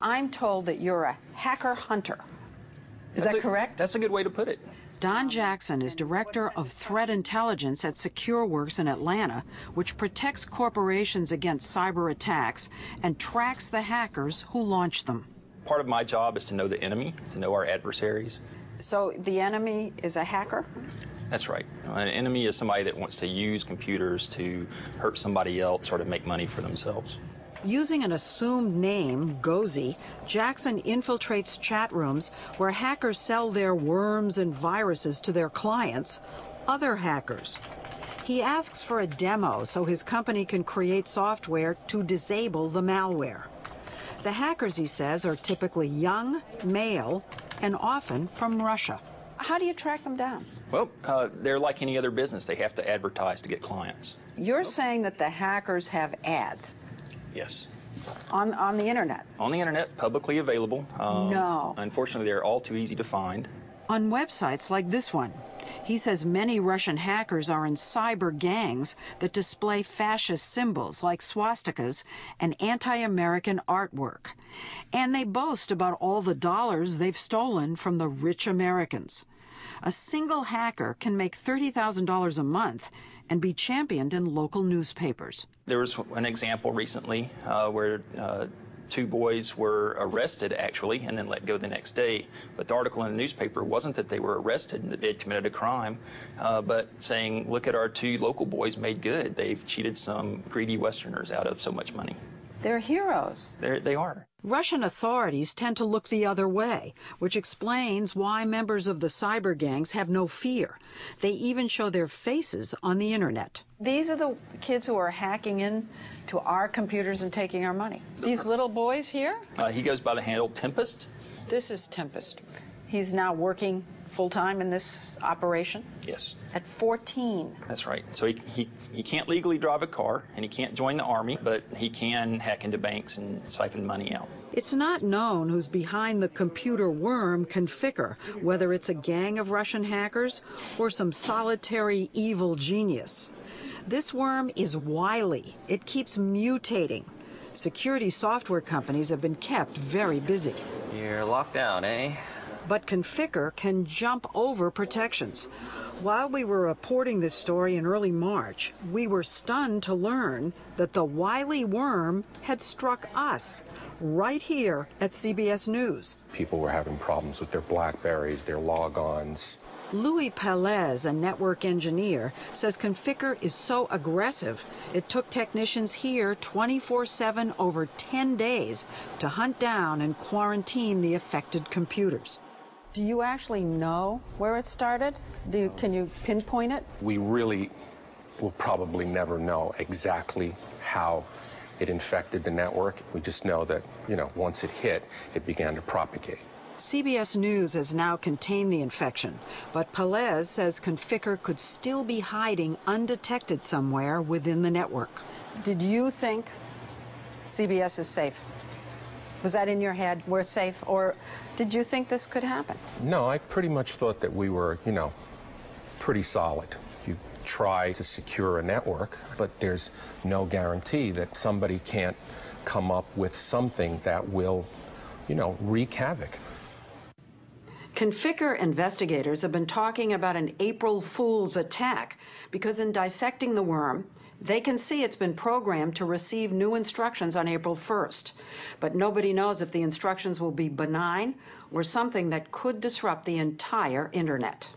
I'm told that you're a hacker hunter. Is that correct? That's a good way to put it. Don Jackson is director of threat intelligence at SecureWorks in Atlanta, which protects corporations against cyber attacks and tracks the hackers who launch them. Part of my job is to know the enemy, to know our adversaries. So the enemy is a hacker? That's right. An enemy is somebody that wants to use computers to hurt somebody else or to make money for themselves. Using an assumed name, Gozi, Jackson infiltrates chat rooms where hackers sell their worms and viruses to their clients, other hackers. He asks for a demo so his company can create software to disable the malware. The hackers, he says, are typically young, male, and often from Russia. How do you track them down? Well, they're like any other business. They have to advertise to get clients. You're saying that the hackers have ads? Yes. On the internet? On the internet, publicly available. No. Unfortunately, they're all too easy to find. On websites like this one. He says many Russian hackers are in cyber gangs that display fascist symbols like swastikas and anti-American artwork. And they boast about all the dollars they've stolen from the rich Americans. A single hacker can make $30,000 a month and be championed in local newspapers. There was an example recently where two boys were arrested, actually, and then let go the next day. But the article in the newspaper wasn't that they were arrested and that they had committed a crime, but saying, look at our two local boys made good. They've cheated some greedy Westerners out of so much money. They're heroes. They are. Russian authorities tend to look the other way, which explains why members of the cyber gangs have no fear. They even show their faces on the internet. These are the kids who are hacking in to our computers and taking our money. These little boys here? He goes by the handle Tempest. This is Tempest. He's now working full-time in this operation? Yes. At 14. That's right. So he can't legally drive a car, and he can't join the army, but he can hack into banks and siphon money out. It's not known who's behind the computer worm Conficker, whether it's a gang of Russian hackers or some solitary evil genius. This worm is wily. It keeps mutating. Security software companies have been kept very busy. You're locked down, eh? But Conficker can jump over protections. While we were reporting this story in early March, we were stunned to learn that the wily worm had struck us right here at CBS News. People were having problems with their BlackBerries, their logons. Louis Pelez, a network engineer, says Conficker is so aggressive, it took technicians here 24/7 over 10 days to hunt down and quarantine the affected computers. Do you actually know where it started? Can you pinpoint it? We really will probably never know exactly how it infected the network. We just know that, once it hit, it began to propagate. CBS News has now contained the infection, but Pelez says Conficker could still be hiding undetected somewhere within the network. Did you think CBS is safe? Was that in your head, we're safe, or did you think this could happen? No, I pretty much thought that we were, pretty solid. You try to secure a network, but there's no guarantee that somebody can't come up with something that will, wreak havoc. Conficker investigators have been talking about an April Fool's attack because in dissecting the worm, they can see it's been programmed to receive new instructions on April 1st. But nobody knows if the instructions will be benign or something that could disrupt the entire internet.